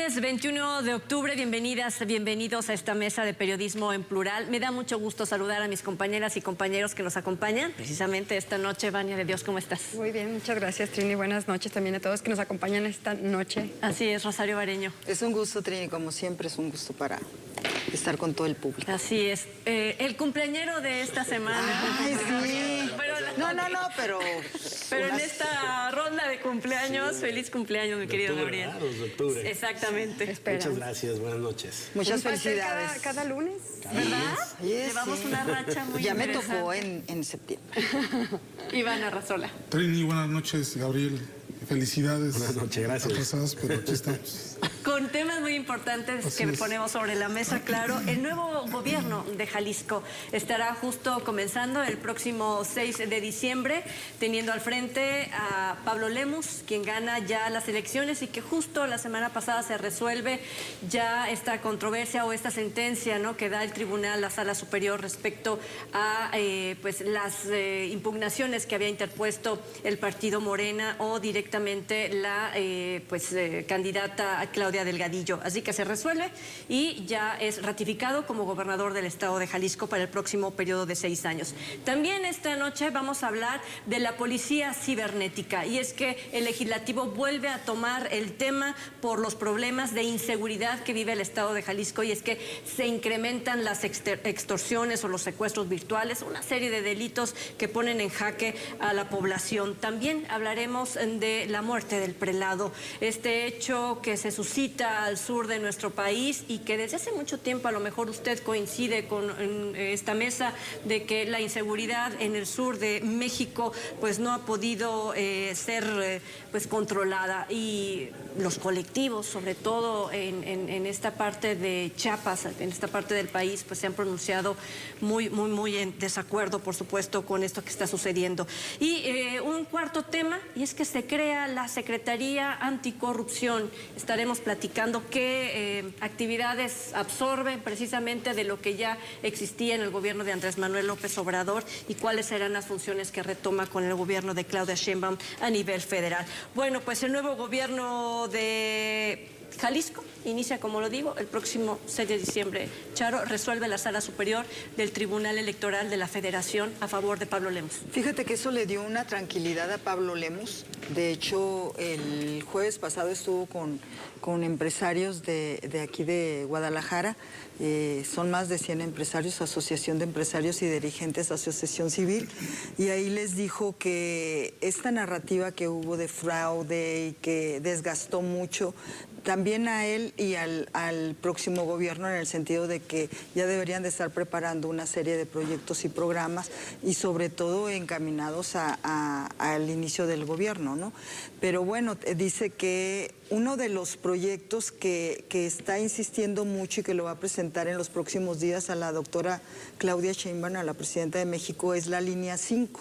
Lunes 21 de octubre, bienvenidas, bienvenidos a esta mesa de periodismo en plural. Me da mucho gusto saludar a mis compañeras y compañeros que nos acompañan precisamente esta noche. Vania de Dios, ¿cómo estás? Muy bien, muchas gracias, Trini. Buenas noches también a todos que nos acompañan esta noche. Así es, Rosario Bareño. Es un gusto, Trini, como siempre, es un gusto para estar con todo el público. Así es. El cumpleañero de esta semana. Ay, sí. Pero en esta ronda de cumpleaños, feliz cumpleaños, mi querido Gabriel. De octubre. Exactamente. Muchas gracias, buenas noches. muchas Va a ser felicidades. cada lunes. ¿Verdad? Yes, Llevamos sí. una racha muy Ya me interesante. tocó en septiembre. Iván Arrazola. Trini, buenas noches, Gabriel. Felicidades. Buenas noches, gracias. Atrasadas, pero aquí estamos. Con temas muy importantes Así que es. ponemos sobre la mesa, claro. El nuevo gobierno de Jalisco estará justo comenzando el próximo 6 de diciembre, teniendo al frente a Pablo Lemus, quien gana ya las elecciones y que justo la semana pasada se resuelve ya esta controversia o esta sentencia, ¿no?, que da el tribunal, la Sala Superior, respecto a pues las impugnaciones que había interpuesto el partido Morena o directamente la candidata Claudia Delgadillo. Así que se resuelve y ya es ratificado como gobernador del estado de Jalisco para el próximo periodo de 6 años. También esta noche vamos a hablar de la policía cibernética, y es que el legislativo vuelve a tomar el tema por los problemas de inseguridad que vive el estado de Jalisco, y es que se incrementan las extorsiones o los secuestros virtuales, una serie de delitos que ponen en jaque a la población. También hablaremos de la muerte del prelado, este hecho que se suscita al sur de nuestro país y que desde hace mucho tiempo, a lo mejor usted coincide con esta mesa, de que la inseguridad en el sur de México pues no ha podido ser controlada, y los colectivos, sobre todo en esta parte de Chiapas, en esta parte del país, pues se han pronunciado muy en desacuerdo, por supuesto, con esto que está sucediendo. Y un cuarto tema, y es que se crea la Secretaría Anticorrupción. Estaremos platicando qué actividades absorben precisamente de lo que ya existía en el gobierno de Andrés Manuel López Obrador y cuáles serán las funciones que retoma con el gobierno de Claudia Sheinbaum a nivel federal. Bueno, pues el nuevo gobierno de Jalisco inicia, como lo digo, el próximo 6 de diciembre. Charo, resuelve la Sala Superior del Tribunal Electoral de la Federación a favor de Pablo Lemus. Fíjate que eso le dio una tranquilidad a Pablo Lemus. De hecho, el jueves pasado estuvo con empresarios de aquí de Guadalajara. Son más de 100 empresarios, Asociación de Empresarios y Dirigentes, Asociación Civil, y ahí les dijo que esta narrativa que hubo de fraude y que desgastó mucho también a él y al próximo gobierno, en el sentido de que ya deberían de estar preparando una serie de proyectos y programas, y sobre todo encaminados al inicio del gobierno, ¿no? Pero bueno, dice que uno de los proyectos que está insistiendo mucho y que lo va a presentar en los próximos días a la doctora Claudia Sheinbaum, a la presidenta de México, es la línea 5,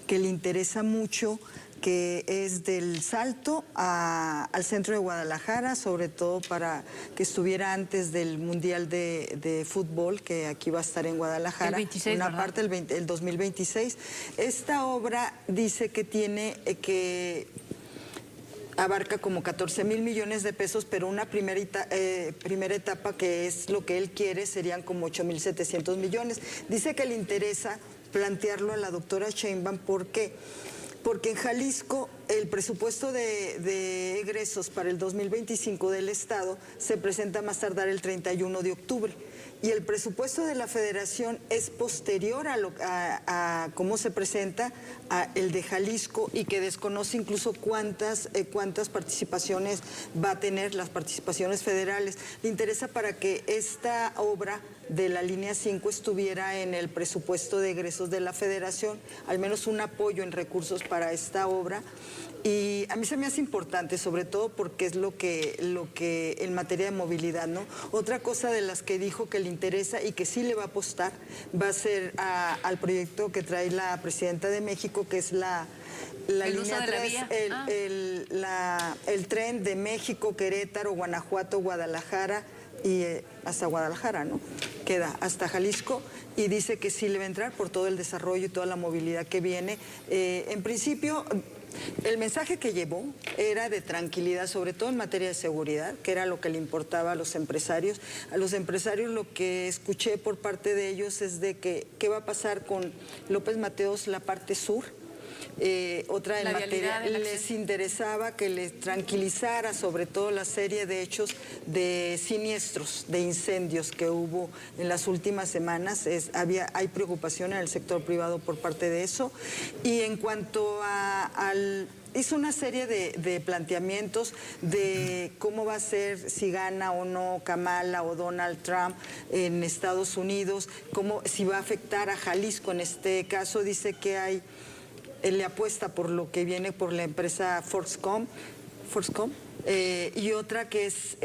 que le interesa mucho, que es del Salto al centro de Guadalajara, sobre todo para que estuviera antes del Mundial de Fútbol, que aquí va a estar en Guadalajara. El 26, una ¿verdad? parte el 2026. Esta obra dice que tiene abarca como 14,000 millones de pesos, pero una primera etapa, que es lo que él quiere, serían como 8,700 millones. Dice que le interesa plantearlo a la doctora Sheinbaum. ¿Por qué? Porque en Jalisco el presupuesto de egresos para el 2025 del Estado se presenta más tardar el 31 de octubre. Y el presupuesto de la Federación es posterior a cómo se presenta el de Jalisco, y que desconoce incluso cuántas participaciones va a tener, las participaciones federales. Le interesa para que esta obra de la línea 5 estuviera en el presupuesto de egresos de la Federación, al menos un apoyo en recursos para esta obra. Y a mí se me hace importante, sobre todo porque es lo que en materia de movilidad, ¿no? Otra cosa de las que dijo que le interesa y que sí le va a apostar va a ser al proyecto que trae la presidenta de México, que es la línea 3, el tren de México, Querétaro, Guanajuato, Guadalajara y hasta Guadalajara, ¿no? Queda hasta Jalisco, y dice que sí le va a entrar por todo el desarrollo y toda la movilidad que viene. En principio El mensaje que llevó era de tranquilidad, sobre todo en materia de seguridad, que era lo que le importaba a los empresarios. A los empresarios lo que escuché por parte de ellos es de que qué va a pasar con López Mateos, la parte sur. Otra en materia, les interesaba que les tranquilizara sobre todo la serie de hechos de siniestros, de incendios que hubo en las últimas semanas. Hay preocupación en el sector privado por parte de eso. Y en cuanto hizo una serie de planteamientos de cómo va a ser, si gana o no Kamala o Donald Trump en Estados Unidos, si va a afectar a Jalisco. En este caso dice que él le apuesta por lo que viene por la empresa Foxconn, y otra que es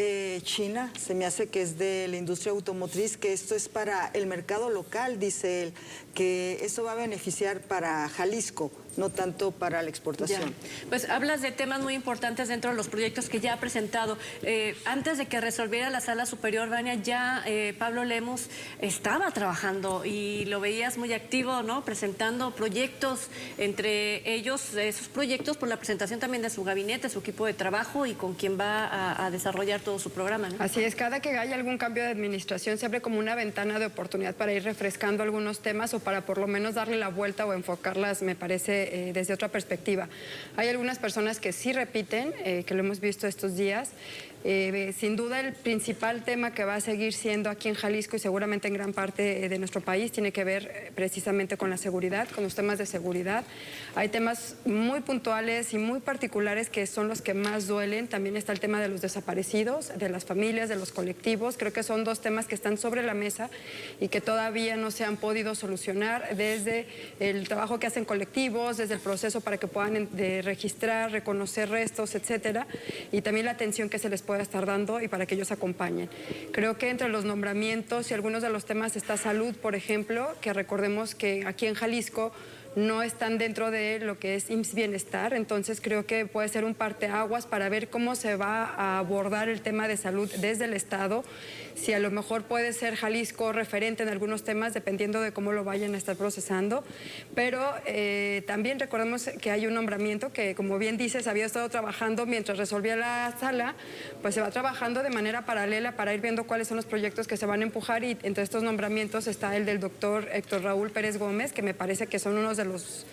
China, se me hace que es de la industria automotriz, que esto es para el mercado local, dice él, que eso va a beneficiar para Jalisco, no tanto para la exportación. Ya. Pues hablas de temas muy importantes dentro de los proyectos que ya ha presentado. Antes de que resolviera la Sala Superior, Vania, ya Pablo Lemus estaba trabajando y lo veías muy activo, ¿no? Presentando proyectos, entre ellos esos proyectos por la presentación también de su gabinete, su equipo de trabajo y con quien va a desarrollar todo su programa, ¿no? Así es, cada que haya algún cambio de administración se abre como una ventana de oportunidad para ir refrescando algunos temas o para por lo menos darle la vuelta o enfocarlas, me parece, desde otra perspectiva. Hay algunas personas que sí repiten, que lo hemos visto estos días. Sin duda el principal tema que va a seguir siendo aquí en Jalisco y seguramente en gran parte de nuestro país tiene que ver precisamente con la seguridad, con los temas de seguridad. Hay temas muy puntuales y muy particulares que son los que más duelen. También está el tema de los desaparecidos, de las familias, de los colectivos. Creo que son dos temas que están sobre la mesa y que todavía no se han podido solucionar desde el trabajo que hacen colectivos, desde el proceso para que puedan registrar, reconocer restos, etcétera, y también la atención que se les pueda estar dando y para que ellos acompañen. Creo que entre los nombramientos y algunos de los temas está salud, por ejemplo, que recordemos que aquí en Jalisco no están dentro de lo que es IMSS Bienestar, entonces creo que puede ser un parteaguas para ver cómo se va a abordar el tema de salud desde el Estado, si a lo mejor puede ser Jalisco referente en algunos temas, dependiendo de cómo lo vayan a estar procesando, pero también recordemos que hay un nombramiento que, como bien dices, había estado trabajando mientras resolvía la sala, pues se va trabajando de manera paralela para ir viendo cuáles son los proyectos que se van a empujar, y entre estos nombramientos está el del doctor Héctor Raúl Pérez Gómez, que me parece que son unos de los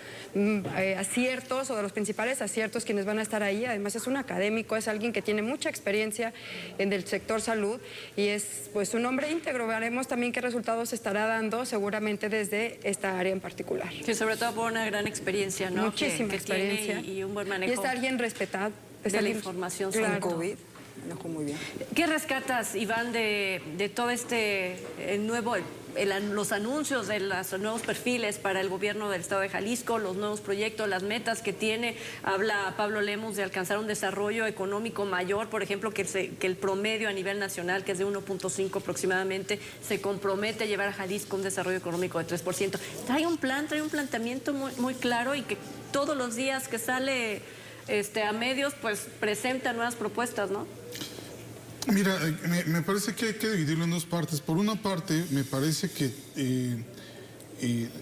aciertos o de los principales aciertos quienes van a estar ahí. Además es un académico, es alguien que tiene mucha experiencia en el sector salud y es pues un hombre íntegro. Veremos también qué resultados se estará dando seguramente desde esta área en particular. Sí, sobre todo por una gran experiencia, ¿no? Muchísima experiencia y un buen manejo. Y es alguien respetado. De la información sobre COVID. Manejó muy bien. ¿Qué rescatas, Iván, de todo los anuncios de los nuevos perfiles para el gobierno del Estado de Jalisco, los nuevos proyectos, las metas que tiene? Habla Pablo Lemus de alcanzar un desarrollo económico mayor, por ejemplo, que el promedio a nivel nacional, que es de 1.5 aproximadamente, se compromete a llevar a Jalisco un desarrollo económico de 3%. Trae un planteamiento muy, muy claro y que todos los días que sale a medios, pues presenta nuevas propuestas, ¿no? Mira, me parece que hay que dividirlo en dos partes. Por una parte, me parece que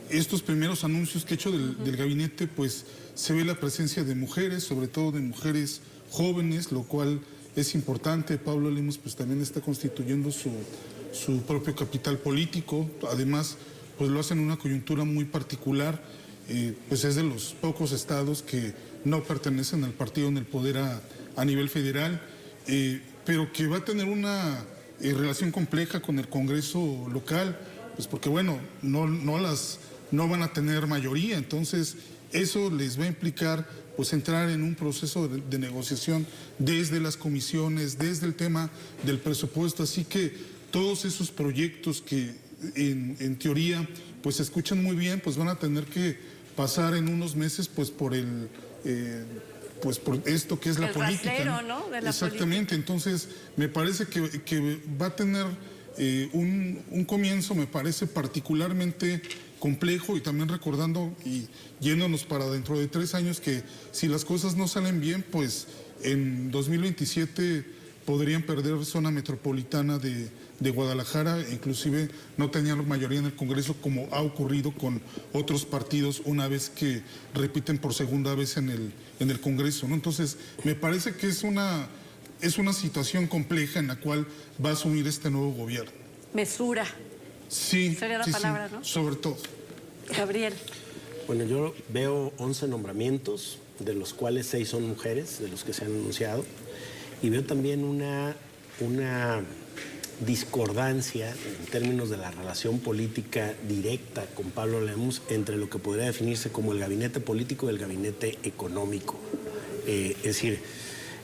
estos primeros anuncios que he hecho del gabinete, pues se ve la presencia de mujeres, sobre todo de mujeres jóvenes, lo cual es importante. Pablo Lemus pues también está constituyendo su propio capital político. Además, pues lo hace en una coyuntura muy particular. Pues es de los pocos estados que no pertenecen al partido en el poder a nivel federal, pero que va a tener una relación compleja con el Congreso local, pues porque bueno, no van a tener mayoría, entonces eso les va a implicar pues entrar en un proceso de negociación desde las comisiones, desde el tema del presupuesto, así que todos esos proyectos que en teoría pues se escuchan muy bien, pues van a tener que pasar en unos meses pues por esto que es la política. Rasero, ¿no? De la exactamente, política. Entonces me parece que va a tener un comienzo, me parece particularmente complejo, y también recordando y yéndonos para dentro de 3 años que si las cosas no salen bien, pues en 2027 podrían perder zona metropolitana de Guadalajara, inclusive no tenían mayoría en el Congreso, como ha ocurrido con otros partidos una vez que repiten por segunda vez en el Congreso, ¿no? Entonces, me parece que es una situación compleja en la cual va a asumir este nuevo gobierno. Mesura. Sí, sería la palabra, ¿no? Sobre todo. Gabriel. Bueno, yo veo 11 nombramientos, de los cuales 6 son mujeres, de los que se han anunciado, y veo también una discordancia en términos de la relación política directa con Pablo Lemus entre lo que podría definirse como el gabinete político y el gabinete económico. Es decir,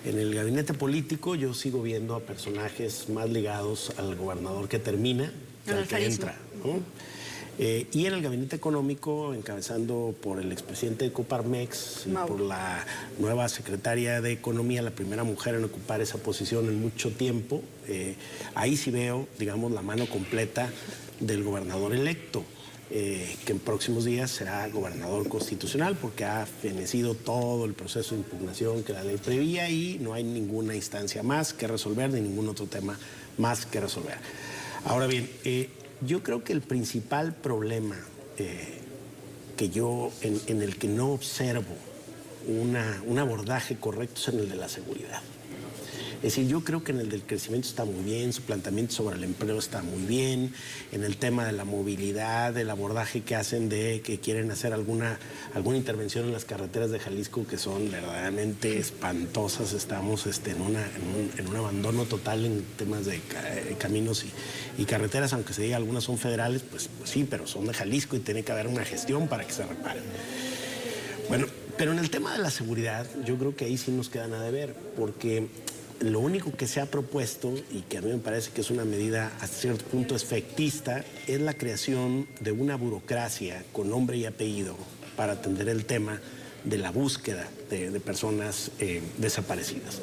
en el gabinete político yo sigo viendo a personajes más ligados al gobernador que termina que al que entra, ¿no? Y en el gabinete económico, encabezando por el expresidente de Coparmex y por la nueva secretaria de Economía, la primera mujer en ocupar esa posición en mucho tiempo, ahí sí veo, digamos, la mano completa del gobernador electo, que en próximos días será gobernador constitucional porque ha fenecido todo el proceso de impugnación que la ley prevía y no hay ninguna instancia más que resolver ni ningún otro tema más que resolver. Ahora bien, yo creo que el principal problema que yo en el que no observo un abordaje correcto es en el de la seguridad. Es decir, yo creo que en el del crecimiento está muy bien, su planteamiento sobre el empleo está muy bien, en el tema de la movilidad, el abordaje que hacen de que quieren hacer alguna intervención en las carreteras de Jalisco que son verdaderamente espantosas. Estamos en un abandono total en temas de caminos y carreteras, aunque se diga algunas son federales, pues sí, pero son de Jalisco y tiene que haber una gestión para que se reparen. Bueno, pero en el tema de la seguridad, yo creo que ahí sí nos quedan a deber, porque lo único que se ha propuesto, y que a mí me parece que es una medida hasta cierto punto efectista, es la creación de una burocracia con nombre y apellido para atender el tema de la búsqueda de personas desaparecidas.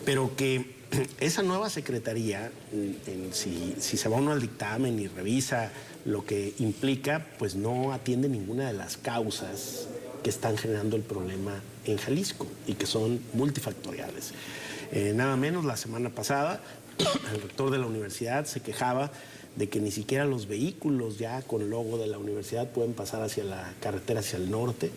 Pero que esa nueva secretaría, si se va uno al dictamen y revisa lo que implica, pues no atiende ninguna de las causas que están generando el problema en Jalisco y que son multifactoriales. Nada menos, la semana pasada, el rector de la universidad se quejaba de que ni siquiera los vehículos ya con logo de la universidad pueden pasar hacia la carretera hacia el norte,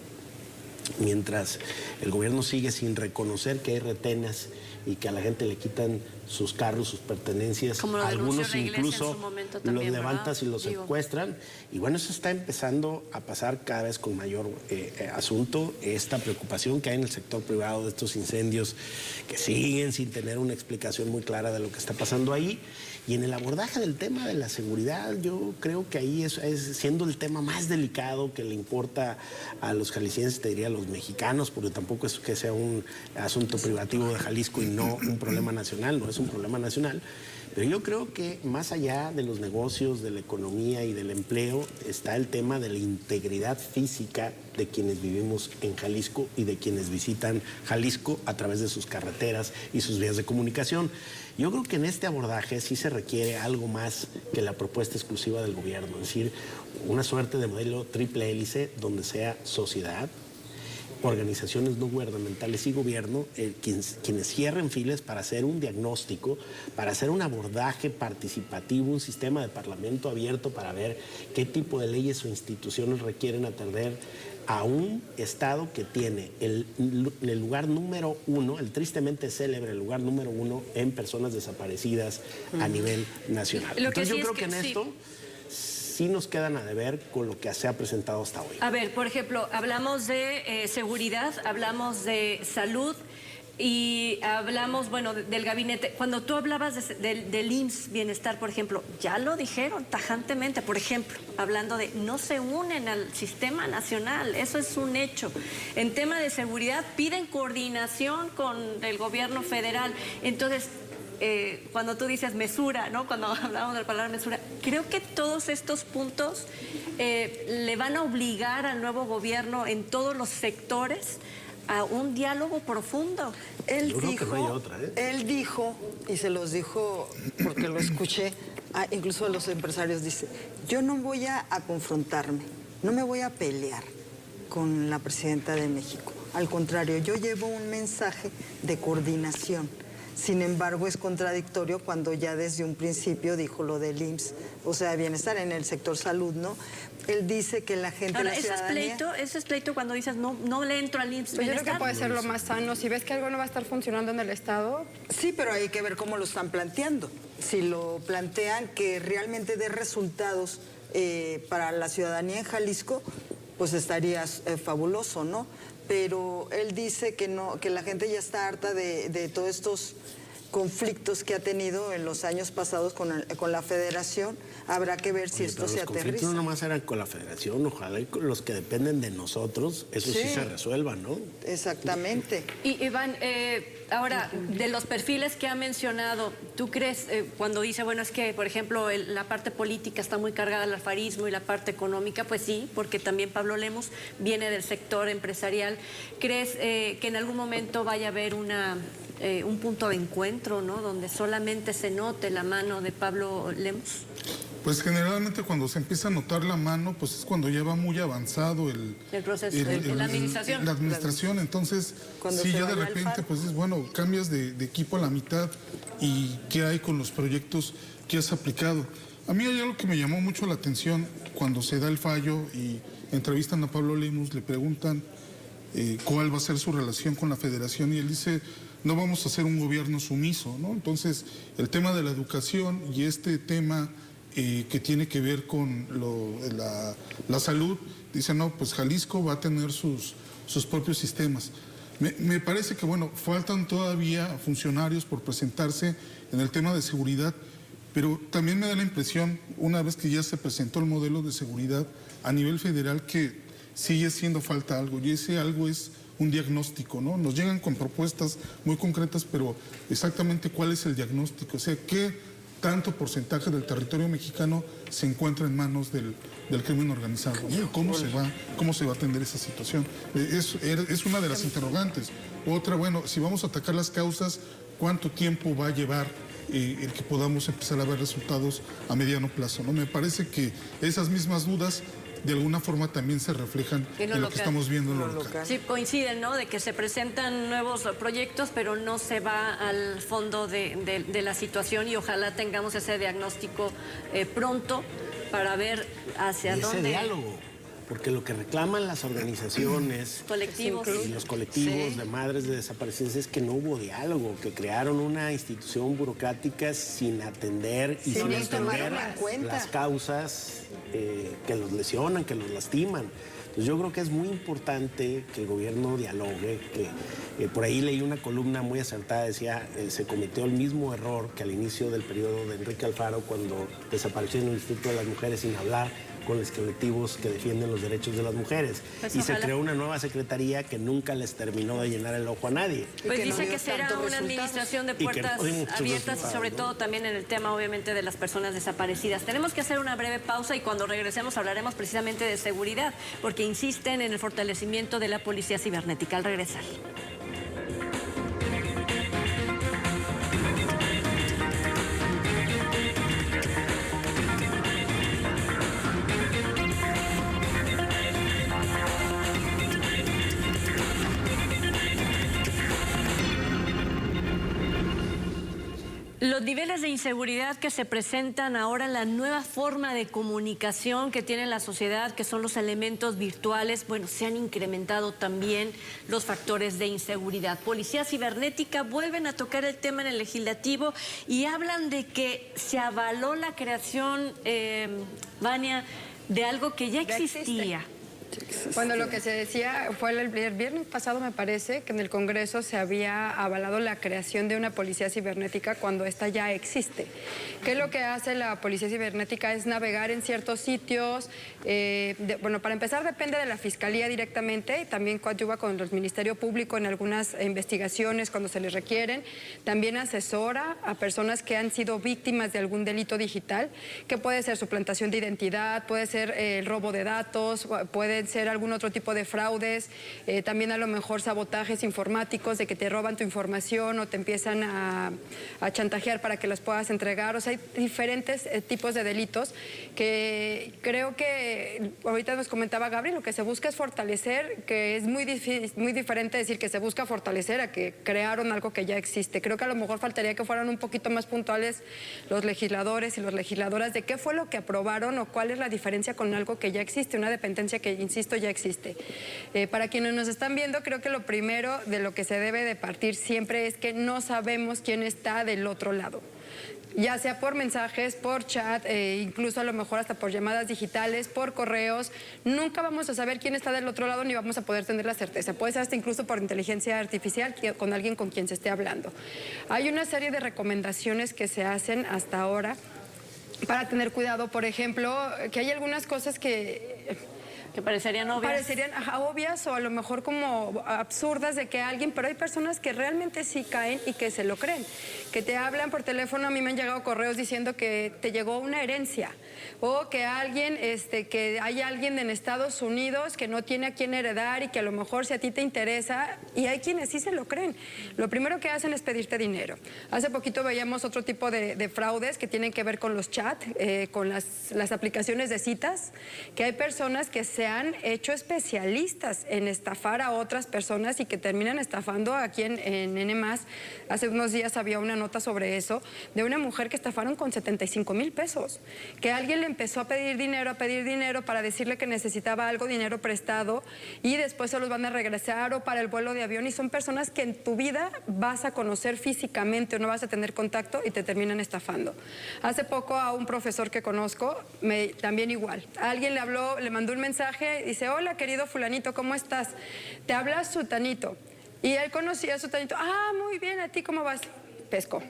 mientras el gobierno sigue sin reconocer que hay retenes y que a la gente le quitan sus carros, sus pertenencias, algunos incluso los levantas y los secuestran. Y bueno, eso está empezando a pasar cada vez con mayor asunto, esta preocupación que hay en el sector privado de estos incendios que siguen sin tener una explicación muy clara de lo que está pasando ahí. Y en el abordaje del tema de la seguridad, yo creo que ahí es siendo el tema más delicado que le importa a los jaliscienses, te diría a los mexicanos, porque tampoco es que sea un asunto privativo de Jalisco y no un problema nacional, no es un problema nacional. Pero yo creo que más allá de los negocios, de la economía y del empleo, está el tema de la integridad física de quienes vivimos en Jalisco y de quienes visitan Jalisco a través de sus carreteras y sus vías de comunicación. Yo creo que en este abordaje sí se requiere algo más que la propuesta exclusiva del gobierno, es decir, una suerte de modelo triple hélice donde sea sociedad, organizaciones no gubernamentales y gobierno, quienes cierren filas para hacer un diagnóstico, para hacer un abordaje participativo, un sistema de parlamento abierto para ver qué tipo de leyes o instituciones requieren atender a un Estado que tiene el lugar número 1, el tristemente célebre lugar número 1 en personas desaparecidas a nivel nacional. Entonces yo creo que en esto sí nos quedan a deber con lo que se ha presentado hasta hoy. A ver, por ejemplo, hablamos de seguridad, hablamos de salud y hablamos, bueno, del gabinete. Cuando tú hablabas del IMSS Bienestar, por ejemplo, ya lo dijeron tajantemente, por ejemplo, hablando de no se unen al sistema nacional, eso es un hecho. En tema de seguridad piden coordinación con el gobierno federal. Entonces, cuando tú dices mesura, ¿no? Cuando hablamos de la palabra mesura, creo que todos estos puntos le van a obligar al nuevo gobierno en todos los sectores a un diálogo profundo. Él Yo creo que no hay otra, Él dijo, y se los dijo porque lo escuché, incluso a los empresarios, dice, yo no voy a confrontarme, no me voy a pelear con la presidenta de México. Al contrario, yo llevo un mensaje de coordinación. Sin embargo, es contradictorio cuando ya desde un principio dijo lo del IMSS, o sea, bienestar en el sector salud, ¿no? Él dice que la gente... Ahora, la ciudadanía... ese es pleito cuando dices no le entro al IMSS. Pues yo creo que puede ser lo más sano. Si ves que algo no va a estar funcionando en el Estado... Sí, pero hay que ver cómo lo están planteando. Si lo plantean que realmente dé resultados para la ciudadanía en Jalisco, pues estaría fabuloso, ¿no? Pero él dice que no, que la gente ya está harta de todos estos conflictos que ha tenido en los años pasados con la Federación. Habrá que ver si esto se aterriza. Los conflictos no nomás eran con la Federación, ojalá y con los que dependen de nosotros, eso sí se resuelva, ¿no? Exactamente. Y Iván, ahora, de los perfiles que ha mencionado, ¿tú crees, cuando dice, bueno, es que, por ejemplo, la parte política está muy cargada al alfarismo y la parte económica? Pues sí, porque también Pablo Lemus viene del sector empresarial. ¿Crees que en algún momento vaya a haber un punto de encuentro, ¿no?, donde solamente se note la mano de Pablo Lemus? Pues generalmente cuando se empieza a notar la mano, pues es cuando ya va muy avanzado el proceso, la administración. La administración, entonces, Cuando sí, se ya de vaya al repente, FAR. pues es bueno, cambias de equipo a la mitad y qué hay con los proyectos que has aplicado. A mí hay algo que me llamó mucho la atención cuando se da el fallo y entrevistan a Pablo Lemus, le preguntan cuál va a ser su relación con la Federación y él dice, no vamos a hacer un gobierno sumiso, ¿no? Entonces, el tema de la educación y este tema que tiene que ver con la salud, dice, no, pues Jalisco va a tener sus propios sistemas. Me parece que, bueno, faltan todavía funcionarios por presentarse en el tema de seguridad, pero también me da la impresión, una vez que ya se presentó el modelo de seguridad a nivel federal, que sigue haciendo falta algo, y ese algo es un diagnóstico, ¿no? Nos llegan con propuestas muy concretas, pero exactamente cuál es el diagnóstico, o sea, qué tanto porcentaje del territorio mexicano se encuentra en manos del crimen organizado, ¿no? ¿Cómo se va a atender esa situación? Es una de las interrogantes. Otra, bueno, si vamos a atacar las causas, ¿cuánto tiempo va a llevar el que podamos empezar a ver resultados a mediano plazo, ¿no? Me parece que esas mismas dudas de alguna forma también se reflejan en lo que estamos viendo en lo local. Sí, coinciden, ¿no?, de que se presentan nuevos proyectos, pero no se va al fondo de la situación, y ojalá tengamos ese diagnóstico pronto para ver hacia dónde... Ese diálogo, porque lo que reclaman las organizaciones colectivos y los colectivos de madres de desaparecidos es que no hubo diálogo, que crearon una institución burocrática sin atender y sin entender las causas que los lesionan, que los lastiman. Entonces yo creo que es muy importante que el gobierno dialogue, que por ahí leí una columna muy acertada, decía, se cometió el mismo error que al inicio del periodo de Enrique Alfaro, cuando desapareció en el Instituto de las Mujeres sin hablar con los colectivos que defienden los derechos de las mujeres. Pues y ojalá. se creó una nueva secretaría que nunca les terminó de llenar el ojo a nadie. Pues que no dice dio que será tantos una resultados. administración de Y que no puertas dio muchos abiertas y resultados, sobre ¿no? todo también en el tema, obviamente, de las personas desaparecidas. Tenemos que hacer una breve pausa y cuando regresemos hablaremos precisamente de seguridad, porque insisten en el fortalecimiento de la policía cibernética. Al regresar. Los niveles de inseguridad que se presentan ahora en la nueva forma de comunicación que tiene la sociedad, que son los elementos virtuales, bueno, se han incrementado también los factores de inseguridad. Policía cibernética vuelven a tocar el tema en el legislativo y hablan de que se avaló la creación, Vania, de algo que ya existía. Bueno, lo que se decía fue el viernes pasado, me parece, que en el Congreso se había avalado la creación de una policía cibernética cuando esta ya existe. ¿Qué es lo que hace la policía cibernética? Es navegar en ciertos sitios. Bueno, para empezar depende de la Fiscalía directamente, y también coadyuva con el Ministerio Público en algunas investigaciones cuando se les requieren. También asesora a personas que han sido víctimas de algún delito digital, que puede ser suplantación de identidad, puede ser el robo de datos, puede pueden ser algún otro tipo de fraudes, también a lo mejor sabotajes informáticos de que te roban tu información o te empiezan a chantajear para que las puedas entregar. O sea, hay diferentes tipos de delitos que creo que ahorita nos comentaba Gabriel, lo que se busca es fortalecer, que es muy diferente decir que se busca fortalecer a que crearon algo que ya existe. Creo que a lo mejor faltaría que fueran un poquito más puntuales los legisladores y las legisladoras de qué fue lo que aprobaron o cuál es la diferencia con algo que ya existe, una dependencia que, insisto, ya existe. Para quienes nos están viendo, creo que lo primero de lo que se debe de partir siempre es que no sabemos quién está del otro lado. Ya sea por mensajes, por chat, incluso a lo mejor hasta por llamadas digitales, por correos. Nunca vamos a saber quién está del otro lado ni vamos a poder tener la certeza. Puede ser hasta incluso por inteligencia artificial con alguien con quien se esté hablando. Hay una serie de recomendaciones que se hacen hasta ahora para tener cuidado. Por ejemplo, que hay algunas cosas que parecerían obvias. Parecerían obvias o a lo mejor como absurdas de que alguien, pero hay personas que realmente sí caen y que se lo creen. Que te hablan por teléfono, a mí me han llegado correos diciendo que te llegó una herencia o que alguien, que hay alguien en Estados Unidos que no tiene a quién heredar y que a lo mejor si a ti te interesa, y hay quienes sí se lo creen. Lo primero que hacen es pedirte dinero. Hace poquito veíamos otro tipo de fraudes que tienen que ver con los chats, con las aplicaciones de citas, que hay personas que se han hecho especialistas en estafar a otras personas y que terminan estafando aquí en N+. Hace unos días había una nota sobre eso, de una mujer que estafaron con 75,000 pesos, que alguien le empezó a pedir dinero para decirle que necesitaba algo, dinero prestado, y después se los van a regresar o para el vuelo de avión, y son personas que en tu vida vas a conocer físicamente o no vas a tener contacto y te terminan estafando. Hace poco a un profesor que conozco, también igual, alguien le habló, le mandó un mensaje, dice: hola querido fulanito, ¿cómo estás? Te habla Sutanito. Y él conocía a Sutanito. Ah, muy bien, ¿a ti cómo vas? Pesco.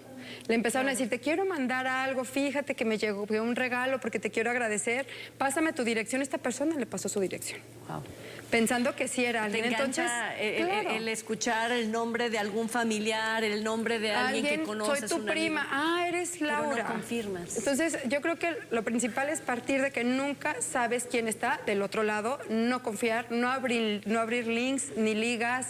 Le empezaron a decir: te quiero mandar algo, fíjate que me llegó un regalo porque te quiero agradecer, pásame tu dirección. Esta persona le pasó su dirección. Wow. Pensando que sí era alguien. Entonces, claro, el escuchar el nombre de algún familiar, el nombre de alguien que conoces. Soy tu prima. Eres Laura. Pero no confirmas. Entonces, yo creo que lo principal es partir de que nunca sabes quién está del otro lado, no confiar, no abrir links ni ligas,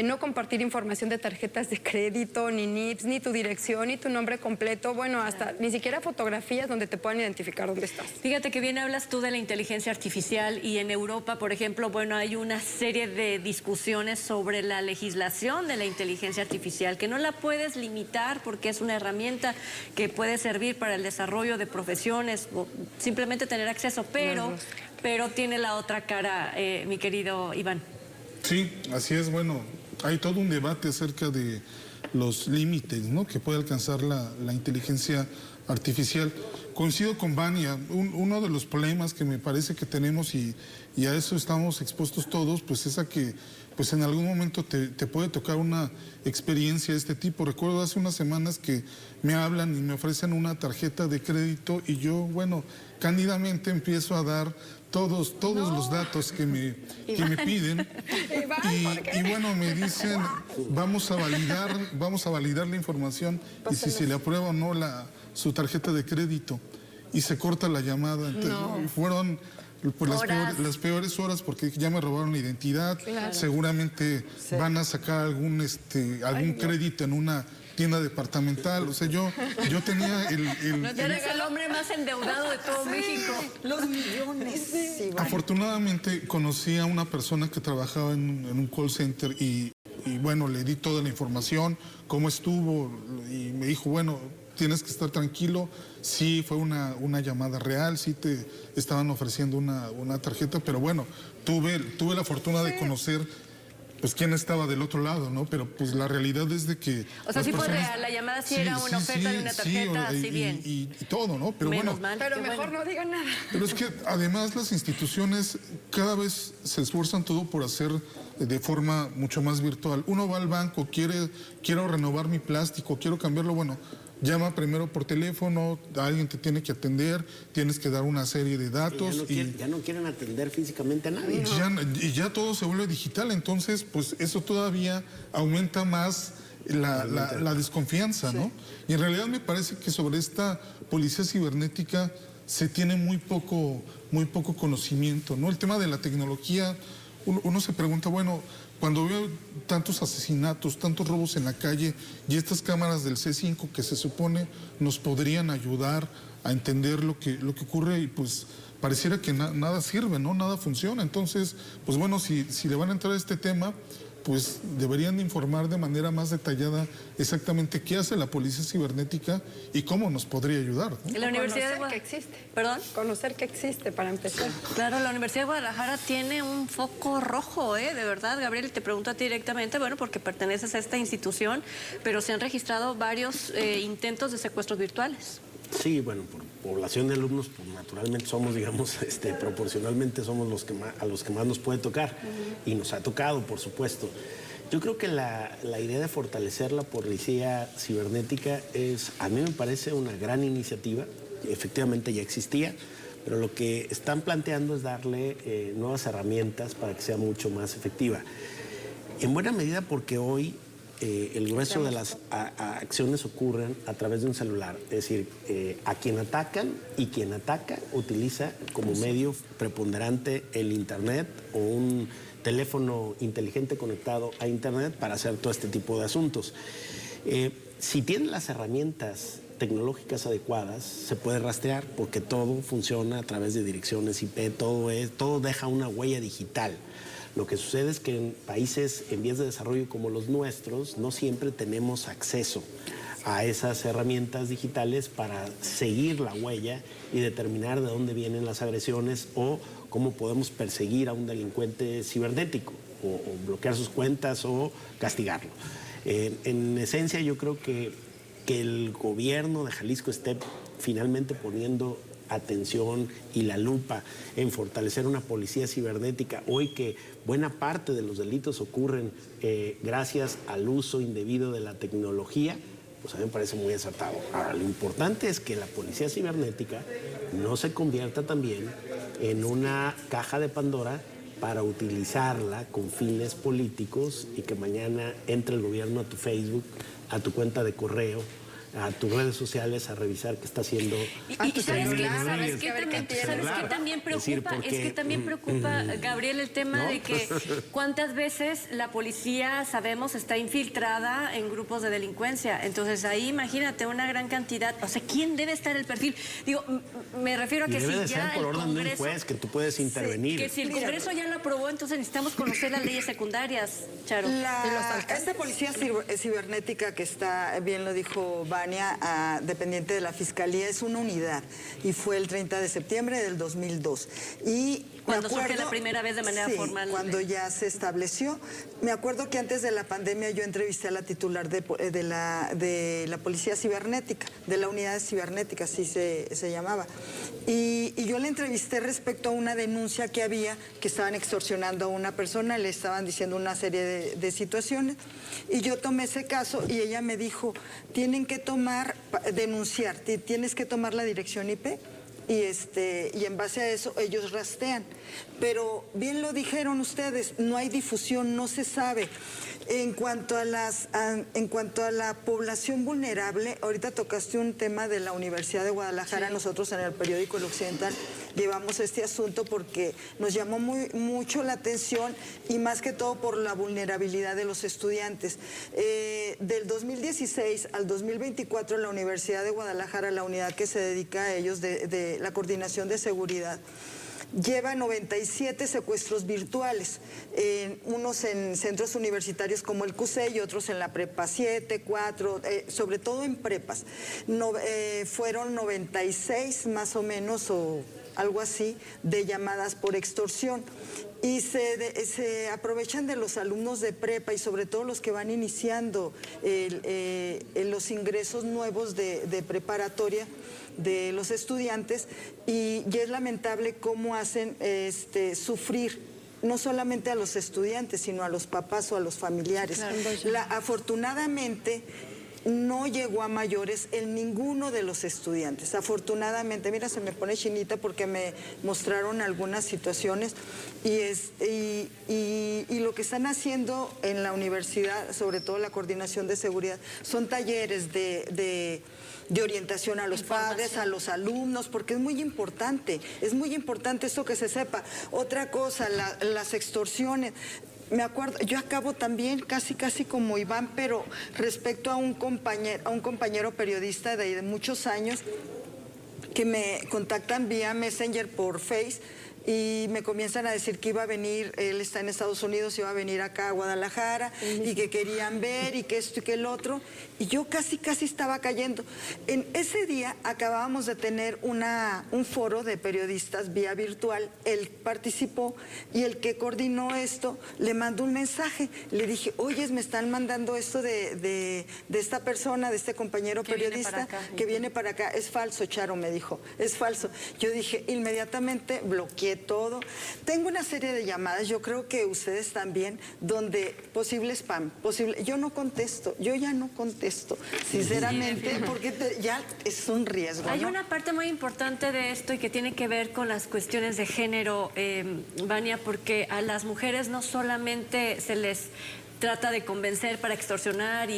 no compartir información de tarjetas de crédito, ni NIPS, ni tu dirección, ni tu nombre completo, bueno, hasta ni siquiera fotografías donde te puedan identificar dónde estás. Fíjate que bien hablas tú de la inteligencia artificial, y en Europa, por ejemplo, bueno, hay una serie de discusiones sobre la legislación de la inteligencia artificial, que no la puedes limitar porque es una herramienta que puede servir para el desarrollo de profesiones o simplemente tener acceso, pero tiene la otra cara, mi querido Iván. Sí, así es. Bueno, hay todo un debate acerca de los límites, ¿no?, que puede alcanzar la inteligencia artificial. Coincido con Vania, uno de los problemas que me parece que tenemos, y a eso estamos expuestos todos, pues es a que pues en algún momento te puede tocar una experiencia de este tipo. Recuerdo hace unas semanas que me hablan y me ofrecen una tarjeta de crédito y yo, bueno, cándidamente empiezo a dar todos los datos que me piden. Y bueno, me dicen, vamos a validar la información y si se le aprueba o no su tarjeta de crédito. Y se corta la llamada. Entonces, fueron pues, las peores horas porque ya me robaron la identidad. Claro. Seguramente van a sacar algún crédito en una tienda departamental. O sea, yo tenía Eres el hombre más endeudado de todo México. Los millones. Sí, afortunadamente conocí a una persona que trabajaba en un call center y bueno, le di toda la información, cómo estuvo, y me dijo, bueno, tienes que estar tranquilo, sí fue una llamada real, sí te estaban ofreciendo una tarjeta, pero bueno, tuve la fortuna de conocer pues quién estaba del otro lado, ¿no? Pero pues la realidad es de que... O sea, sí fue real, la llamada sí era una oferta de una tarjeta, así bien. Y todo, ¿no? Pero menos bueno... mal, pero mejor no digan nada. Pero es que además las instituciones cada vez se esfuerzan todo por hacer de forma mucho más virtual. Uno va al banco, quiero renovar mi plástico, quiero cambiarlo, bueno... Llama primero por teléfono, alguien te tiene que atender, tienes que dar una serie de datos. Ya no quieren atender físicamente a nadie. Y ya todo se vuelve digital, entonces pues eso todavía aumenta más la desconfianza, ¿no? Y en realidad me parece que sobre esta policía cibernética se tiene muy poco conocimiento, ¿no? El tema de la tecnología, uno se pregunta, bueno, cuando veo tantos asesinatos, tantos robos en la calle y estas cámaras del C5 que se supone nos podrían ayudar a entender lo que ocurre, y pues pareciera que nada sirve, ¿no? Nada funciona. Entonces, pues bueno, si le van a entrar a este tema, pues deberían informar de manera más detallada exactamente qué hace la policía cibernética y cómo nos podría ayudar, ¿no? La Universidad de Conocer que existe. ¿Perdón? Conocer que existe, para empezar. Claro, la Universidad de Guadalajara tiene un foco rojo, de verdad, Gabriel, te pregunto a ti directamente, bueno, porque perteneces a esta institución, pero se han registrado varios intentos de secuestros virtuales. Sí, bueno, por población de alumnos, pues naturalmente somos, digamos, proporcionalmente somos a los que más nos puede tocar, y nos ha tocado, por supuesto. Yo creo que la idea de fortalecer la policía cibernética a mí me parece una gran iniciativa. Efectivamente ya existía, pero lo que están planteando es darle nuevas herramientas para que sea mucho más efectiva. En buena medida porque hoy el grueso de las acciones ocurren a través de un celular. Es decir, a quien atacan y quien ataca utiliza como medio preponderante el Internet o un teléfono inteligente conectado a Internet para hacer todo este tipo de asuntos. Si tienen las herramientas tecnológicas adecuadas, se puede rastrear porque todo funciona a través de direcciones IP, todo deja una huella digital. Lo que sucede es que en países en vías de desarrollo como los nuestros no siempre tenemos acceso a esas herramientas digitales para seguir la huella y determinar de dónde vienen las agresiones o cómo podemos perseguir a un delincuente cibernético o bloquear sus cuentas o castigarlo. En esencia, yo creo que el gobierno de Jalisco esté finalmente poniendo atención y la lupa en fortalecer una policía cibernética, hoy que buena parte de los delitos ocurren gracias al uso indebido de la tecnología, pues a mí me parece muy acertado. Ahora, lo importante es que la policía cibernética no se convierta también en una caja de Pandora para utilizarla con fines políticos y que mañana entre el gobierno a tu Facebook, a tu cuenta de correo, a tus redes sociales a revisar qué está haciendo. Y ¿sabes qué también preocupa? Es que también preocupa, Gabriel, el tema de que cuántas veces la policía, sabemos, está infiltrada en grupos de delincuencia. Entonces ahí imagínate una gran cantidad. O sea, ¿quién debe estar el perfil? Digo, me refiero a que debe si de ya ser por el orden de un Congreso, juez que tú puedes intervenir. que si el Congreso ya lo aprobó, entonces necesitamos conocer las leyes secundarias, Charo. Esta policía cibernética que está, bien lo dijo Vania, dependiente de la Fiscalía, es una unidad y fue el 30 de septiembre del 2002. Y cuando surge la primera vez de manera formal. Cuando ya se estableció. Me acuerdo que antes de la pandemia yo entrevisté a la titular de la Policía Cibernética, de la Unidad Cibernética, así se llamaba. Y yo le entrevisté respecto a una denuncia que había, que estaban extorsionando a una persona, le estaban diciendo una serie de situaciones. Y yo tomé ese caso y ella me dijo, tienen que denunciar, tienes que tomar la dirección IP. Y en base a eso ellos rastrean. Pero bien lo dijeron ustedes, no hay difusión, no se sabe. En cuanto a la población vulnerable, ahorita tocaste un tema de la Universidad de Guadalajara. Sí. Nosotros en el periódico El Occidental llevamos este asunto porque nos llamó mucho la atención y más que todo por la vulnerabilidad de los estudiantes. Del 2016 al 2024 la Universidad de Guadalajara, la unidad que se dedica a ellos de la coordinación de seguridad, lleva 97 secuestros virtuales, unos en centros universitarios como el CUSEI y otros en la prepa 7, 4, sobre todo en prepas. Fueron 96 más o menos o algo así de llamadas por extorsión. Y se aprovechan de los alumnos de prepa y sobre todo los que van iniciando los ingresos nuevos de preparatoria de los estudiantes y es lamentable cómo hacen sufrir no solamente a los estudiantes, sino a los papás o a los familiares. Claro. Afortunadamente, no llegó a mayores en ninguno de los estudiantes. Afortunadamente, mira, se me pone chinita porque me mostraron algunas situaciones y lo que están haciendo en la universidad, sobre todo la coordinación de seguridad, son talleres de orientación a los padres, a los alumnos, porque es muy importante esto que se sepa. Otra cosa, las extorsiones. Me acuerdo, yo acabo también casi como Iván, pero respecto a un compañero periodista de muchos años que me contactan vía Messenger por Face y me comienzan a decir que iba a venir, él está en Estados Unidos, iba a venir acá a Guadalajara y que querían ver y que esto y que el otro. Y yo casi estaba cayendo. En ese día acabábamos de tener un foro de periodistas vía virtual. Él participó y el que coordinó esto le mandó un mensaje. Le dije, oye, me están mandando esto de esta persona, de este compañero periodista que viene para acá. Es falso, Charo, me dijo, es falso. Yo dije, inmediatamente bloqueé todo. Tengo una serie de llamadas, yo creo que ustedes también, donde posible spam, yo no contesto, yo ya no contesto, sinceramente, porque ya es un riesgo, Hay ¿no? una parte muy importante de esto y que tiene que ver con las cuestiones de género, Vania, porque a las mujeres no solamente se les trata de convencer para extorsionar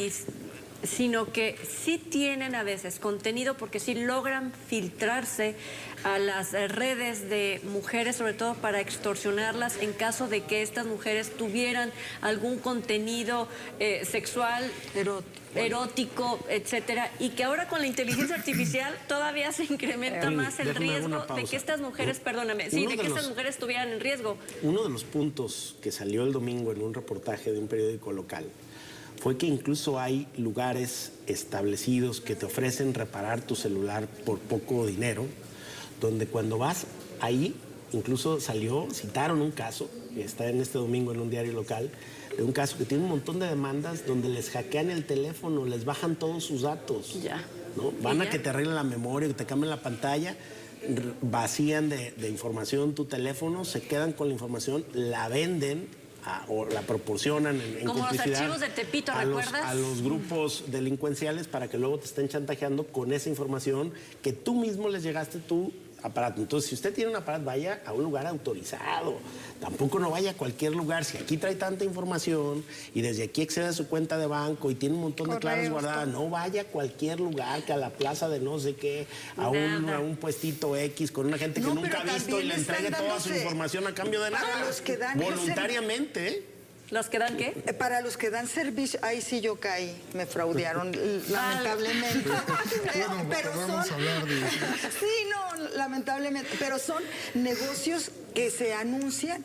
sino que sí tienen a veces contenido porque sí logran filtrarse a las redes de mujeres, sobre todo para extorsionarlas en caso de que estas mujeres tuvieran algún contenido sexual, erótico, etcétera, y que ahora con la inteligencia artificial todavía se incrementa más el riesgo de que estas mujeres, estas mujeres estuvieran en riesgo. Uno de los puntos que salió el domingo en un reportaje de un periódico local fue que incluso hay lugares establecidos que te ofrecen reparar tu celular por poco dinero, donde cuando vas ahí, incluso citaron un caso, que está en este domingo en un diario local, de un caso que tiene un montón de demandas donde les hackean el teléfono, les bajan todos sus datos. Ya. ¿No? Van a que te arreglen la memoria, que te cambien la pantalla, vacían de información tu teléfono, se quedan con la información, la venden o la proporcionan en como complicidad los archivos de Tepito, ¿recuerdas? a los grupos delincuenciales para que luego te estén chantajeando con esa información que tú mismo les llegaste tu aparato. Entonces, si usted tiene un aparato, vaya a un lugar autorizado. Tampoco no vaya a cualquier lugar. Si aquí trae tanta información y desde aquí accede a su cuenta de banco y tiene un montón de claves guardadas, no vaya a cualquier lugar, que a la plaza de no sé qué, a un puestito X con una gente que nunca ha visto y le entregue toda su información a cambio de nada. Los que dan voluntariamente. ¿Los que dan qué? Para los que dan servicio, ahí sí yo caí, me fraudearon, lamentablemente. pero vamos a hablar de eso. Sí, no, lamentablemente, pero son negocios que se anuncian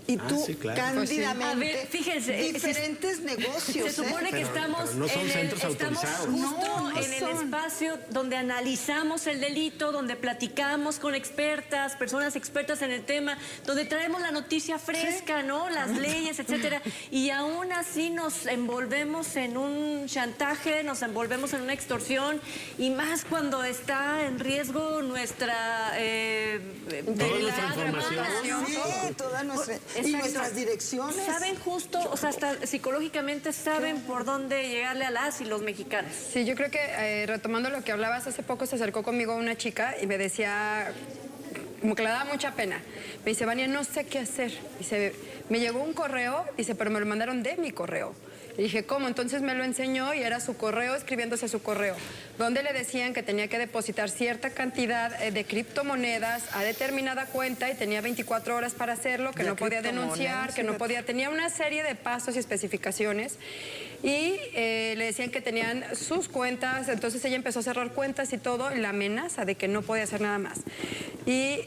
y tú sí, claro. cándidamente, A ver, fíjense, diferentes negocios. Se supone que estamos, no son centros estamos autorizados. justo No en el son. espacio donde analizamos el delito, donde platicamos con expertas, personas expertas en el tema, donde traemos la noticia fresca, ¿no? Las leyes, etcétera. Y aún así nos envolvemos en un chantaje, nos envolvemos en una extorsión, y más cuando está en riesgo nuestra nuestra información. Sí, toda nuestra... Exacto. Y nuestras direcciones. Saben justo, o sea, hasta psicológicamente saben por dónde llegarle a las y los mexicanos. Sí, yo creo que retomando lo que hablabas, hace poco se acercó conmigo una chica y me decía, como que le daba mucha pena. Me dice, Vania, no sé qué hacer. Dice, me llegó un correo, dice, pero me lo mandaron de mi correo. Le dije, ¿cómo? Entonces me lo enseñó y era su correo, escribiéndose a su correo, donde le decían que tenía que depositar cierta cantidad de criptomonedas a determinada cuenta y tenía 24 horas para hacerlo, que no podía denunciar, que no podía, tenía una serie de pasos y especificaciones. Y le decían que tenían sus cuentas, entonces ella empezó a cerrar cuentas y todo, y la amenaza de que no podía hacer nada más. Y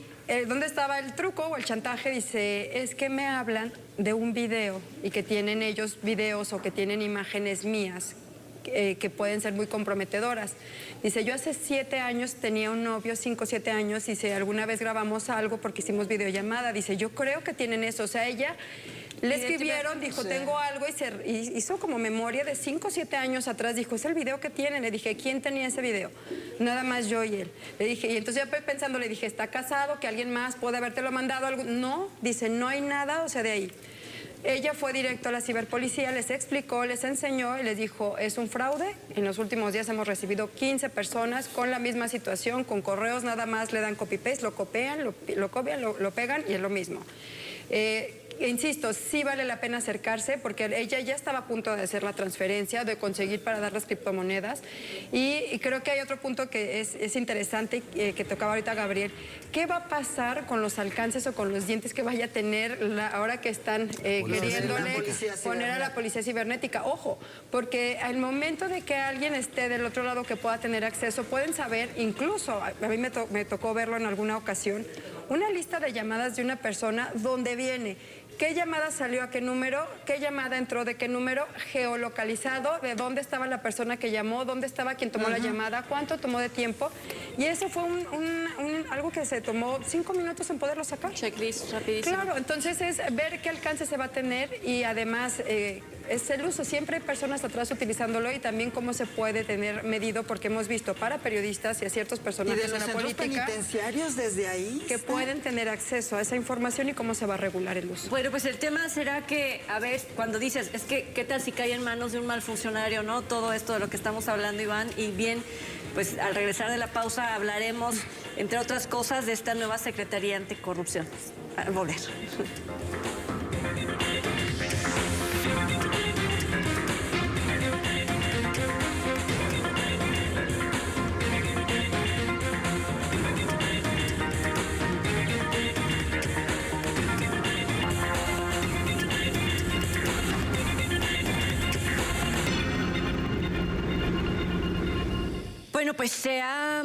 ¿dónde estaba el truco o el chantaje? Dice, es que me hablan de un video y que tienen ellos videos o que tienen imágenes mías que pueden ser muy comprometedoras. Dice, yo hace 7 años tenía un novio, 5 o 7 años, y si alguna vez grabamos algo porque hicimos videollamada, dice, yo creo que tienen eso. O sea, ella le escribieron, dijo, tengo algo, y hizo como memoria de 5 o 7 años atrás, dijo, es el video que tienen. Le dije, ¿quién tenía ese video? Nada más yo y él. Le dije, y entonces ya pensando, le dije, ¿está casado? ¿Que alguien más puede habértelo mandado? No, dice, no hay nada, o sea, de ahí. Ella fue directo a la ciberpolicía, les explicó, les enseñó y les dijo, es un fraude. En los últimos días hemos recibido 15 personas con la misma situación, con correos, nada más le dan copy-paste, lo copian, lo pegan y es lo mismo. Insisto, sí vale la pena acercarse porque ella ya estaba a punto de hacer la transferencia, de conseguir para dar las criptomonedas. Y creo que hay otro punto que es interesante que tocaba ahorita Gabriel. ¿Qué va a pasar con los alcances o con los dientes que vaya a tener ahora que están queriéndole poner a la policía cibernética? Ojo, porque al momento de que alguien esté del otro lado que pueda tener acceso, pueden saber, incluso, a mí me tocó verlo en alguna ocasión, una lista de llamadas de una persona donde viene qué llamada salió a qué número, qué llamada entró de qué número, geolocalizado, de dónde estaba la persona que llamó, dónde estaba quien tomó la llamada, cuánto tomó de tiempo. Y eso fue algo que se tomó 5 minutos en poderlo sacar. Checklist rapidísimo. Claro, entonces es ver qué alcance se va a tener y además es el uso. Siempre hay personas atrás utilizándolo y también cómo se puede tener medido, porque hemos visto para periodistas y a ciertos personajes de los en la política penitenciarios desde ahí que pueden tener acceso a esa información y cómo se va a regular el uso. Bueno, pues el tema será que, a ver, cuando dices, es que, ¿qué tal si cae en manos de un mal funcionario, no? Todo esto de lo que estamos hablando, Iván, y bien, pues al regresar de la pausa hablaremos, entre otras cosas, de esta nueva Secretaría Anticorrupción. Al volver. Bueno, pues se ha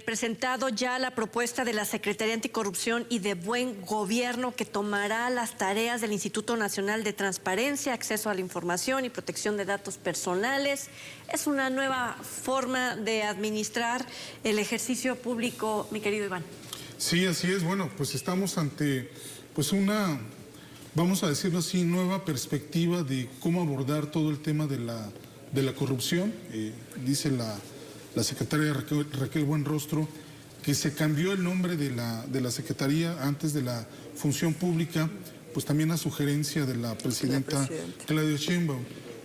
presentado ya la propuesta de la Secretaría Anticorrupción y de Buen Gobierno que tomará las tareas del Instituto Nacional de Transparencia, Acceso a la Información y Protección de Datos Personales. Es una nueva forma de administrar el ejercicio público, mi querido Iván. Sí, así es. Bueno, pues estamos ante pues una, vamos a decirlo así, nueva perspectiva de cómo abordar todo el tema de la corrupción. Dice la secretaria Raquel Buenrostro que se cambió el nombre de la secretaría antes de la función pública, pues también a sugerencia de la presidenta Claudia Sheinbaum.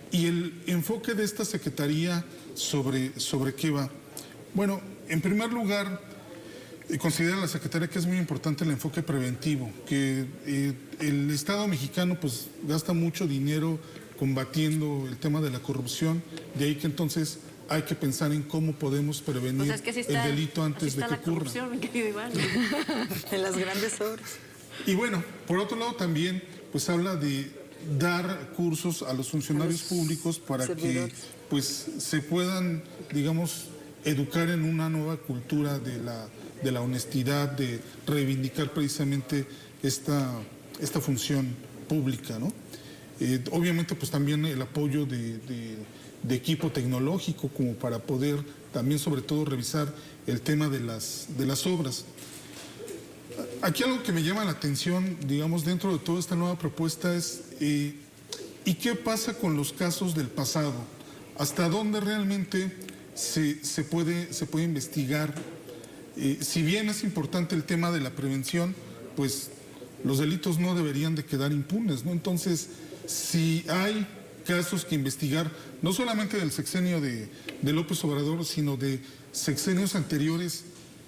Y el enfoque de esta secretaría sobre qué va. Bueno, en primer lugar, considera la secretaría que es muy importante el enfoque preventivo, que el Estado mexicano pues gasta mucho dinero combatiendo el tema de la corrupción, de ahí que entonces hay que pensar en cómo podemos prevenir el delito antes de que ocurra. En las grandes obras. Y bueno, por otro lado también pues habla de dar cursos a los funcionarios públicos para que pues se puedan, digamos, educar en una nueva cultura de la honestidad, de reivindicar precisamente esta función pública, ¿no? Obviamente pues también el apoyo de equipo tecnológico como para poder también sobre todo revisar el tema de las obras. Aquí algo que me llama la atención, digamos, dentro de toda esta nueva propuesta es ¿y qué pasa con los casos del pasado? ¿Hasta dónde realmente se puede investigar? Si bien es importante el tema de la prevención, pues los delitos no deberían de quedar impunes, ¿no? Entonces, si hay casos que investigar, no solamente del sexenio de López Obrador, sino de sexenios anteriores,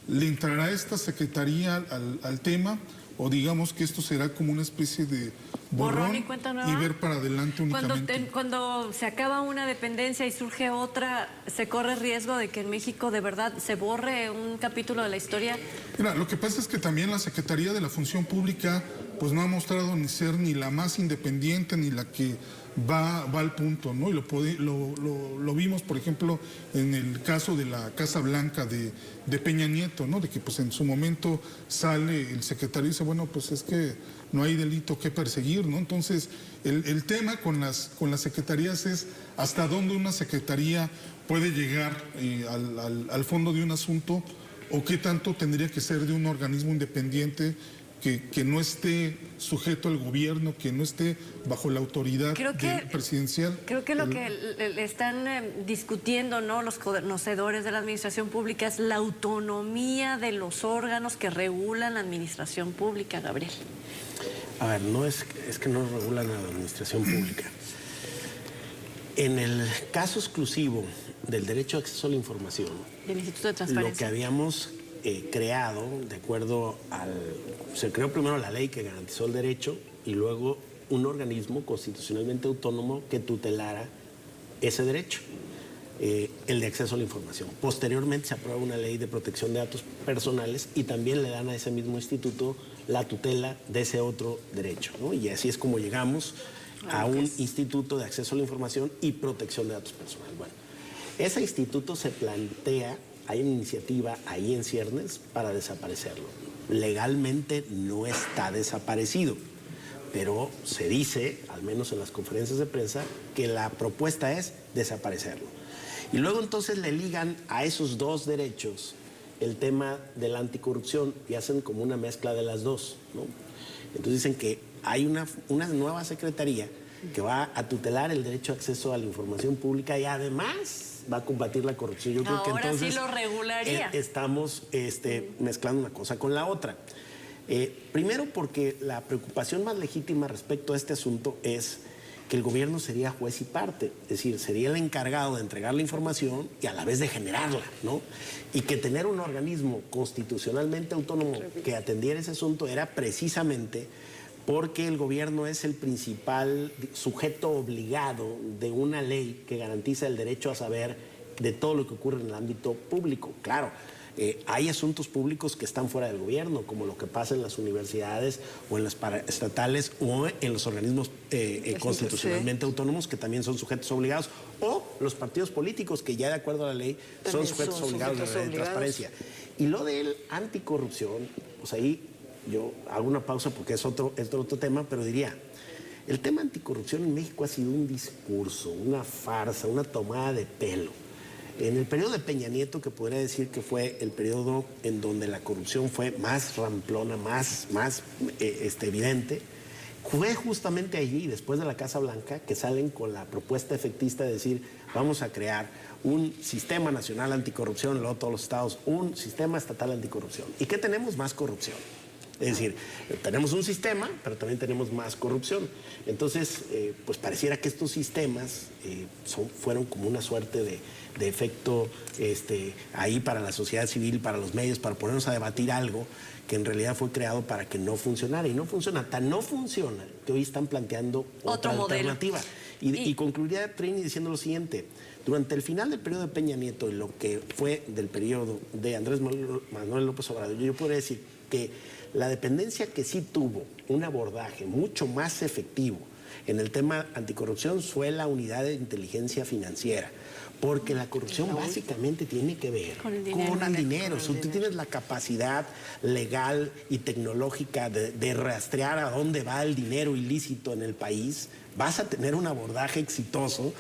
¿le entrará esta secretaría al tema? O digamos que esto será como una especie de borrón y cuenta nueva. Y ver para adelante únicamente. Cuando se acaba una dependencia y surge otra, ¿se corre riesgo de que en México de verdad se borre un capítulo de la historia? Mira, lo que pasa es que también la Secretaría de la Función Pública pues no ha mostrado ni ser ni la más independiente ni la que va al punto, ¿no? Y lo vimos, por ejemplo, en el caso de la Casa Blanca de Peña Nieto, ¿no? De que pues en su momento sale el secretario y dice, bueno, pues es que no hay delito que perseguir, ¿no? Entonces, el tema con las secretarías es hasta dónde una secretaría puede llegar al fondo de un asunto o qué tanto tendría que ser de un organismo independiente que no esté sujeto al gobierno, que no esté bajo la autoridad presidencial. Creo que lo que le están discutiendo, ¿no?, los conocedores de la administración pública es la autonomía de los órganos que regulan la administración pública, Gabriel. A ver, no es que no regulan a la administración pública. En el caso exclusivo del derecho a acceso a la información, Del Instituto de lo Transparencia. que habíamos creado, de acuerdo se creó primero la ley que garantizó el derecho y luego un organismo constitucionalmente autónomo que tutelara ese derecho, el de acceso a la información. Posteriormente se aprueba una ley de protección de datos personales y también le dan a ese mismo instituto la tutela de ese otro derecho, ¿no? Y así es como llegamos a un instituto de acceso a la información y protección de datos personales. Bueno, ese instituto se plantea, hay una iniciativa ahí en ciernes para desaparecerlo. Legalmente no está desaparecido, pero se dice, al menos en las conferencias de prensa, que la propuesta es desaparecerlo. Y luego entonces le ligan a esos dos derechos el tema de la anticorrupción y hacen como una mezcla de las dos, ¿no? Entonces dicen que hay una nueva secretaría que va a tutelar el derecho a acceso a la información pública y además va a combatir la corrupción. Yo creo que Ahora entonces sí lo regularía. Estamos mezclando una cosa con la otra. Primero porque la preocupación más legítima respecto a este asunto es que el gobierno sería juez y parte, es decir, sería el encargado de entregar la información y a la vez de generarla, ¿no? Y que tener un organismo constitucionalmente autónomo que atendiera ese asunto era precisamente porque el gobierno es el principal sujeto obligado de una ley que garantiza el derecho a saber de todo lo que ocurre en el ámbito público. Claro, hay asuntos públicos que están fuera del gobierno, como lo que pasa en las universidades o en las paraestatales o en los organismos constitucionalmente autónomos que también son sujetos obligados, o los partidos políticos que ya de acuerdo a la ley son sujetos obligados de la ley de transparencia. Y lo del anticorrupción, pues ahí yo hago una pausa porque es otro tema, pero diría, el tema anticorrupción en México ha sido un discurso, una farsa, una tomada de pelo. En el periodo de Peña Nieto, que podría decir que fue el periodo en donde la corrupción fue más ramplona, más evidente, fue justamente allí, después de la Casa Blanca, que salen con la propuesta efectista de decir, vamos a crear un sistema nacional anticorrupción, luego todos los estados, un sistema estatal anticorrupción. ¿Y qué tenemos? Más corrupción. Es decir, tenemos un sistema, pero también tenemos más corrupción. Entonces, pues pareciera que estos sistemas fueron como una suerte de efecto ahí para la sociedad civil, para los medios, para ponernos a debatir algo que en realidad fue creado para que no funcionara. Y no funciona, tan no funciona que hoy están planteando otra alternativa. Y concluiría, Trini, diciendo lo siguiente. Durante el final del periodo de Peña Nieto y lo que fue del periodo de Andrés Manuel López Obrador, yo podría decir que la dependencia que sí tuvo un abordaje mucho más efectivo en el tema anticorrupción fue la unidad de inteligencia financiera, porque la corrupción básicamente tiene que ver con el dinero. Si tú tienes la capacidad legal y tecnológica de rastrear a dónde va el dinero ilícito en el país, vas a tener un abordaje exitoso,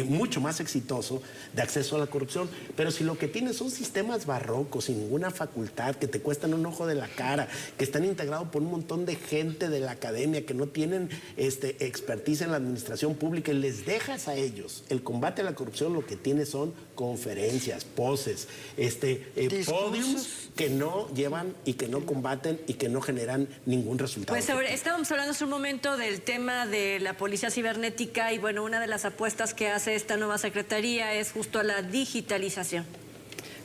mucho más exitoso, de acceso a la corrupción. Pero si lo que tienes son sistemas barrocos, sin ninguna facultad, que te cuestan un ojo de la cara, que están integrados por un montón de gente de la academia, que no tienen expertise en la administración pública, y les dejas a ellos el combate a la corrupción, lo que tienes son conferencias, poses, podiums que no llevan y que no combaten y que no generan ningún resultado. Pues estábamos hablando hace un momento del tema de la policía cibernética y bueno, una de las apuestas que hace esta nueva secretaría es justo a la digitalización.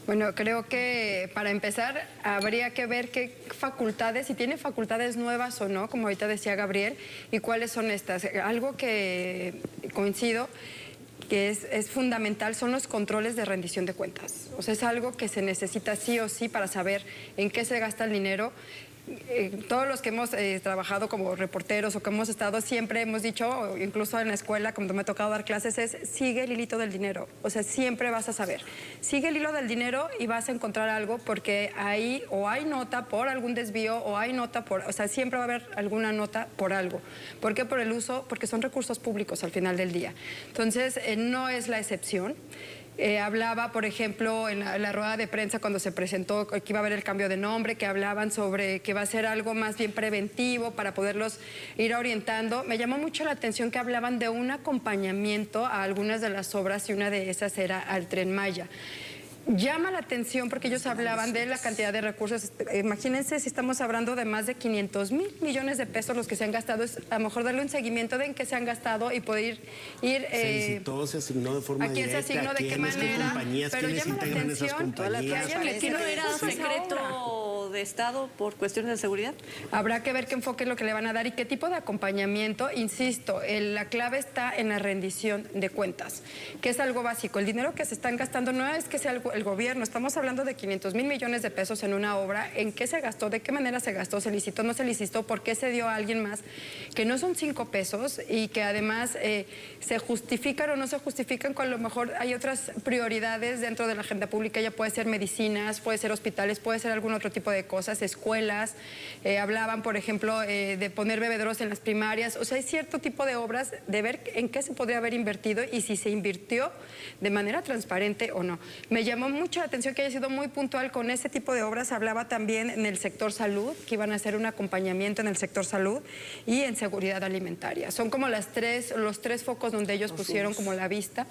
Bueno, creo que para empezar habría que ver qué facultades, si tiene facultades nuevas o no, como ahorita decía Gabriel, y cuáles son estas. Algo que coincido que es fundamental son los controles de rendición de cuentas. O sea, es algo que se necesita sí o sí para saber en qué se gasta el dinero. Todos los que hemos trabajado como reporteros o que hemos estado, siempre hemos dicho, incluso en la escuela, cuando me ha tocado dar clases, es sigue el hilito del dinero. O sea, siempre vas a saber. Sigue el hilo del dinero y vas a encontrar algo, porque ahí o hay nota por algún desvío o hay nota por... O sea, siempre va a haber alguna nota por algo. ¿Por qué? Por el uso, porque son recursos públicos al final del día. Entonces, no es la excepción. Hablaba, por ejemplo, en la rueda de prensa cuando se presentó que iba a haber el cambio de nombre, que hablaban sobre que va a ser algo más bien preventivo para poderlos ir orientando. Me llamó mucho la atención que hablaban de un acompañamiento a algunas de las obras y una de esas era al Tren Maya. Llama la atención porque ellos hablaban de la cantidad de recursos. Imagínense si estamos hablando de más de 500,000 millones de pesos los que se han gastado. Es a lo mejor darle un seguimiento de en qué se han gastado y poder ir... se licitó, se asignó de forma ¿a quién directa? se asignó, de qué manera? Compañías, pero ¿quiénes llama la integran esas atención compañías? que hayan metido ¿No era secreto de Estado por cuestiones de seguridad? Habrá que ver qué enfoque es lo que le van a dar y qué tipo de acompañamiento. Insisto, la clave está en la rendición de cuentas, que es algo básico. El dinero que se están gastando no es que sea el gobierno, estamos hablando de 500,000 millones de pesos en una obra. ¿En qué se gastó? ¿De qué manera se gastó? ¿Se licitó? ¿No se licitó? ¿Por qué se dio a alguien más? Que no son 5 pesos y que además se justifican o no se justifican con, a lo mejor hay otras prioridades dentro de la agenda pública. Ya puede ser medicinas, puede ser hospitales, puede ser algún otro tipo de cosas, escuelas. Hablaban, por ejemplo, de poner bebederos en las primarias. O sea, hay cierto tipo de obras, de ver en qué se podría haber invertido y si se invirtió de manera transparente o no. Me llamó mucho la atención que haya sido muy puntual con ese tipo de obras. Hablaba también en el sector salud, que iban a hacer un acompañamiento en el sector salud y en seguridad alimentaria. Son como los tres focos donde ellos pusieron como la vista,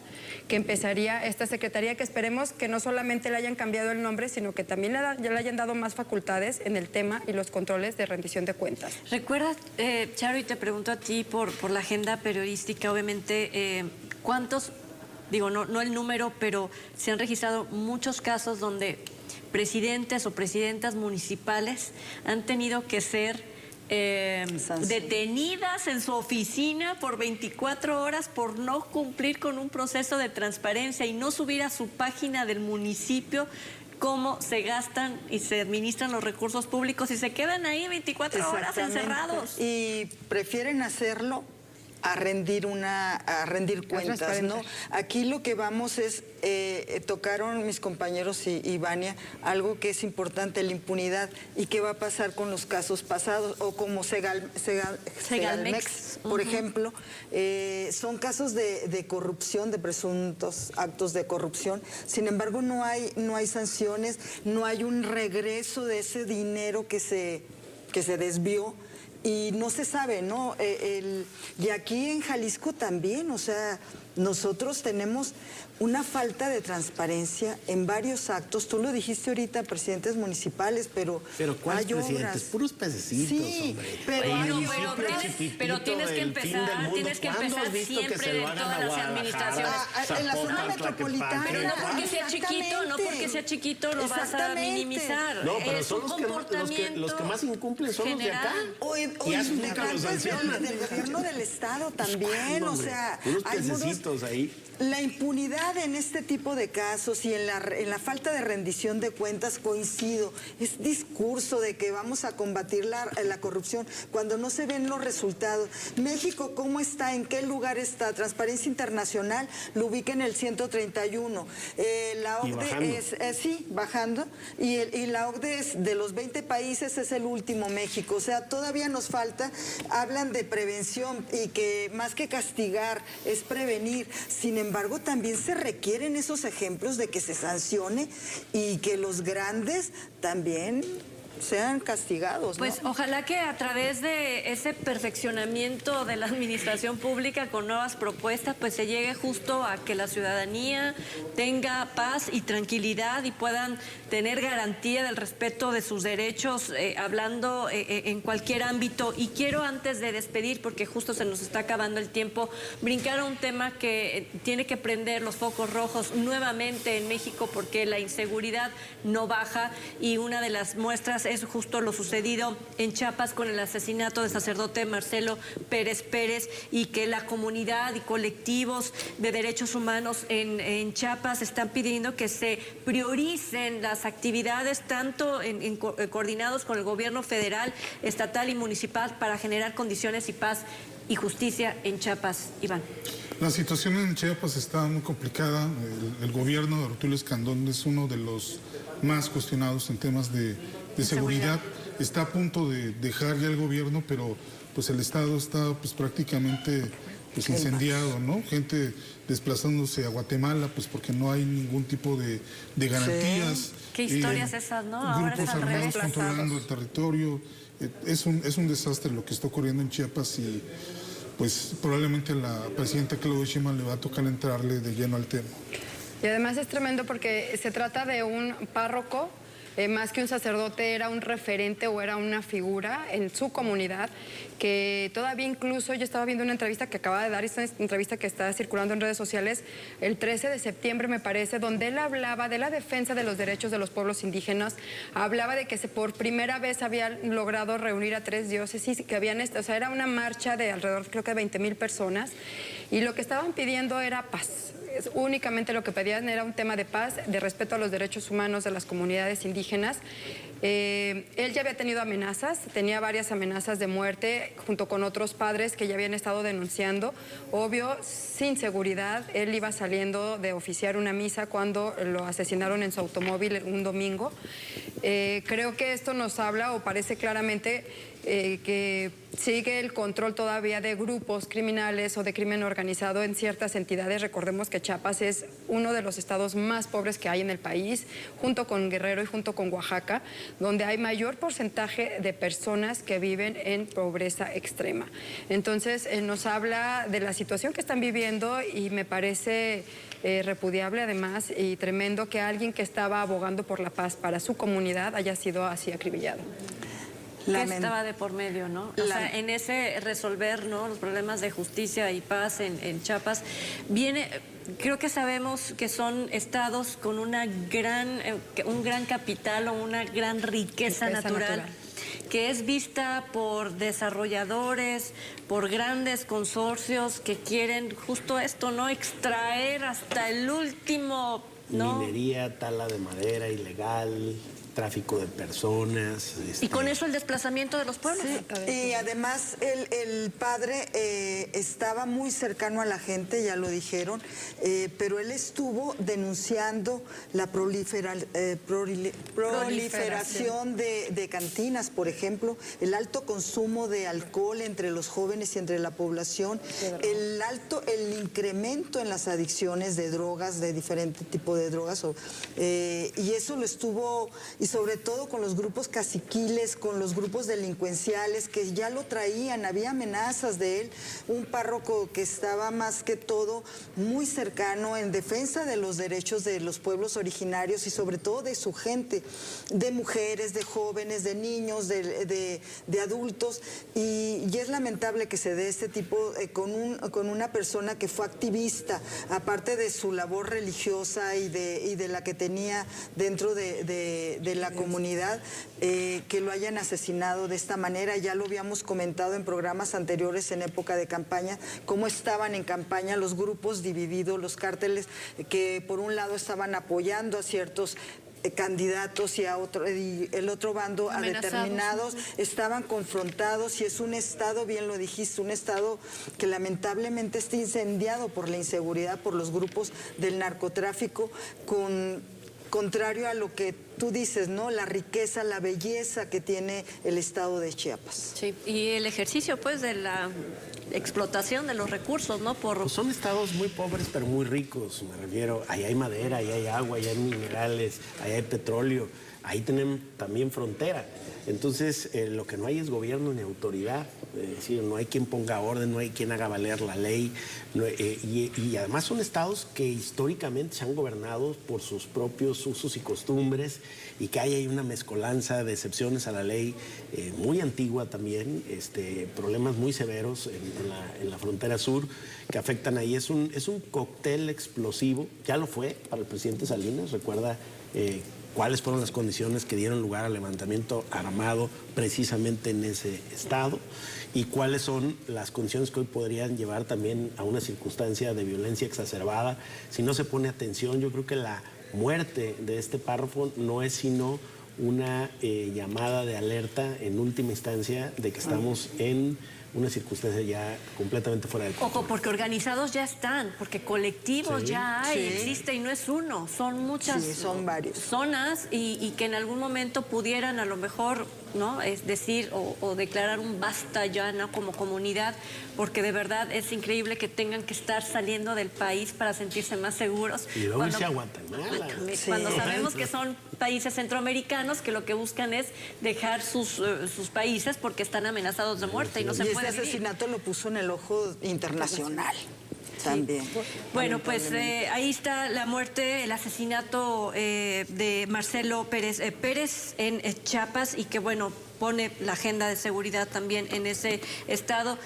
que empezaría esta secretaría, que esperemos que no solamente le hayan cambiado el nombre, sino que también ya le hayan dado más facultades en el tema y los controles de rendición de cuentas. ¿Recuerdas, Charo, y te pregunto a ti por la agenda periodística, obviamente, cuántos, digo, no el número, pero se han registrado muchos casos donde presidentes o presidentas municipales han tenido que ser detenidas en su oficina por 24 horas por no cumplir con un proceso de transparencia y no subir a su página del municipio cómo se gastan y se administran los recursos públicos y se quedan ahí 24 horas encerrados? Y prefieren hacerlo a rendir cuentas, ¿no? Aquí lo que vamos es, tocaron mis compañeros y Vania, algo que es importante, la impunidad, y qué va a pasar con los casos pasados, o como Segalmex, por ejemplo, son casos de corrupción, de presuntos actos de corrupción. Sin embargo, no hay sanciones, no hay un regreso de ese dinero que se desvió. Y no se sabe, ¿no? Y aquí en Jalisco también, o sea, nosotros tenemos una falta de transparencia en varios actos. Tú lo dijiste ahorita, presidentes municipales, pero ¿cuáles hay presidentes? obras. Puros pececitos, sí, hombre. Pero tienes que empezar siempre de todas las administraciones. En la zona metropolitana. Pero no porque sea chiquito, lo vas a minimizar. No, pero es son un comportamiento los que más incumplen son los de acá. Y nunca los sancionan. Del gobierno del estado también, o sea, hay pececitos ahí. La impunidad en este tipo de casos y en la falta de rendición de cuentas, coincido, es discurso de que vamos a combatir la corrupción cuando no se ven los resultados. México, ¿cómo está? ¿En qué lugar está? Transparencia Internacional lo ubica en el 131. La OCDE bajando. Y la OCDE es de los 20 países, es el último México. O sea, todavía nos falta. Hablan de prevención y que más que castigar es prevenir. Sin embargo, también se requieren esos ejemplos de que se sancione y que los grandes también sean castigados, ¿no? Pues ojalá que a través de ese perfeccionamiento de la administración pública con nuevas propuestas, pues se llegue justo a que la ciudadanía tenga paz y tranquilidad y puedan tener garantía del respeto de sus derechos, hablando en cualquier ámbito. Y quiero, antes de despedir, porque justo se nos está acabando el tiempo, brincar a un tema que tiene que prender los focos rojos nuevamente en México, porque la inseguridad no baja, y una de las muestras es justo lo sucedido en Chiapas con el asesinato del sacerdote Marcelo Pérez Pérez, y que la comunidad y colectivos de derechos humanos en Chiapas están pidiendo que se prioricen las actividades tanto coordinados con el gobierno federal, estatal y municipal para generar condiciones y paz y justicia en Chiapas. Iván. La situación en Chiapas está muy complicada. El gobierno de Rutilio Escandón es uno de los más cuestionados en temas de seguridad. Está a punto de dejar ya el gobierno, pero pues el estado está pues prácticamente pues incendiado, ¿no? Gente desplazándose a Guatemala pues porque no hay ningún tipo de garantías. Sí. ¿Qué historias esas, no? Ahora Grupos armados controlando el territorio. Es un desastre lo que está ocurriendo en Chiapas, y pues probablemente a la presidenta Claudia Sheinbaum le va a tocar entrarle de lleno al tema. Y además es tremendo porque se trata de un párroco, más que un sacerdote, era un referente o era una figura en su comunidad, que todavía incluso yo estaba viendo una entrevista que acaba de dar, esta entrevista que está circulando en redes sociales, el 13 de septiembre me parece, donde él hablaba de la defensa de los derechos de los pueblos indígenas, hablaba de que por primera vez habían logrado reunir a 3 diócesis, que habían, o sea, era una marcha de alrededor, creo que 20,000 personas, y lo que estaban pidiendo era paz. Únicamente lo que pedían era un tema de paz, de respeto a los derechos humanos de las comunidades indígenas. Él ya había tenido amenazas, tenía varias amenazas de muerte junto con otros padres que ya habían estado denunciando. Obvio, sin seguridad, él iba saliendo de oficiar una misa cuando lo asesinaron en su automóvil un domingo. Creo que esto nos habla o parece claramente que sigue el control todavía de grupos criminales o de crimen organizado en ciertas entidades. Recordemos que Chiapas es uno de los estados más pobres que hay en el país, junto con Guerrero y junto con Oaxaca, donde hay mayor porcentaje de personas que viven en pobreza extrema. Entonces, nos habla de la situación que están viviendo y me parece repudiable además y tremendo que alguien que estaba abogando por la paz para su comunidad haya sido así acribillado. ¿Qué estaba de por medio, no? O sea, en ese resolver, ¿no?, los problemas de justicia y paz en Chiapas, creo que sabemos que son estados con un gran capital o una gran riqueza natural, que es vista por desarrolladores, por grandes consorcios que quieren justo esto, ¿no?, extraer hasta el último, ¿no? Minería, tala de madera ilegal, tráfico de personas. Y con eso el desplazamiento de los pueblos. Sí, y además el padre estaba muy cercano a la gente, ya lo dijeron, pero él estuvo denunciando la proliferación de cantinas, por ejemplo, el alto consumo de alcohol entre los jóvenes y entre la población, el incremento en las adicciones de drogas, de diferente tipo de drogas, y eso lo estuvo... Y sobre todo con los grupos caciquiles, con los grupos delincuenciales que ya lo traían, había amenazas de él, un párroco que estaba más que todo muy cercano en defensa de los derechos de los pueblos originarios y sobre todo de su gente, de mujeres, de jóvenes, de niños, de adultos, y es lamentable que se dé este tipo con una persona que fue activista, aparte de su labor religiosa y de la que tenía dentro de la comunidad, que lo hayan asesinado de esta manera. Ya lo habíamos comentado en programas anteriores en época de campaña, cómo estaban en campaña los grupos divididos, los cárteles que por un lado estaban apoyando a ciertos candidatos y el otro bando a determinados, estaban confrontados, y es un estado, bien lo dijiste, un estado que lamentablemente está incendiado por la inseguridad, por los grupos del narcotráfico, contrario a lo que tú dices, ¿no? La riqueza, la belleza que tiene el estado de Chiapas. Sí, y el ejercicio, pues, de la explotación de los recursos, ¿no? Pues son estados muy pobres, pero muy ricos, me refiero. Ahí hay madera, ahí hay agua, ahí hay minerales, ahí hay petróleo, ahí tenemos también frontera. Entonces, lo que no hay es gobierno ni autoridad. Es decir, no hay quien ponga orden, no hay quien haga valer la ley. Y además son estados que históricamente se han gobernado por sus propios usos y costumbres, y que hay ahí una mezcolanza de excepciones a la ley muy antigua también, problemas muy severos en la frontera sur que afectan ahí. Es un cóctel explosivo, ya lo fue para el presidente Salinas, recuerda cuáles fueron las condiciones que dieron lugar al levantamiento armado precisamente en ese estado, y cuáles son las condiciones que hoy podrían llevar también a una circunstancia de violencia exacerbada. Si no se pone atención, yo creo que la muerte de este párrafo no es sino una llamada de alerta en última instancia de que estamos en una circunstancia ya completamente fuera del control. Ojo, porque organizados ya están, porque colectivos ya hay, existe, y no es uno, son muchas, son varios, zonas, y que en algún momento pudieran a lo mejor, ¿no?, es decir, o declarar un basta ya, ¿no?, como comunidad, porque de verdad es increíble que tengan que estar saliendo del país para sentirse más seguros. Y luego irse a Guatemala. Cuando sabemos que son países centroamericanos que lo que buscan es dejar sus países porque están amenazados de muerte y no se puede vivir. Este asesinato lo puso en el ojo internacional. También. Bueno, pues ahí está la muerte, el asesinato de Marcelo Pérez Pérez en Chiapas y que, bueno, pone la agenda de seguridad también en ese estado.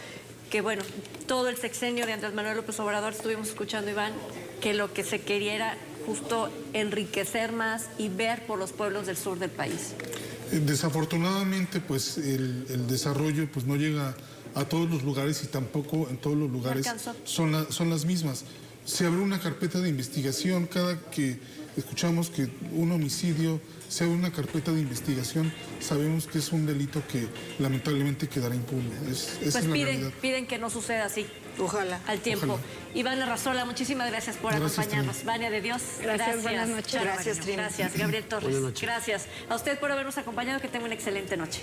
Que, bueno, todo el sexenio de Andrés Manuel López Obrador, estuvimos escuchando, Iván, que lo que se quería era justo enriquecer más y ver por los pueblos del sur del país. Desafortunadamente, pues el desarrollo pues no llega a todos los lugares y tampoco en todos los lugares son las mismas. Se abre una carpeta de investigación cada que escuchamos que un homicidio, se abre una carpeta de investigación, sabemos que es un delito que lamentablemente quedará impune. Esa Pues es la realidad. piden que no suceda así. Ojalá. Al tiempo. Ojalá. Iván Arrazola, muchísimas gracias por acompañarnos. Vania de Dios. Gracias, buenas noches. Gracias, Trini. Gracias, Gabriel Torres. Buenas noches. Gracias a usted por habernos acompañado. Que tenga una excelente noche.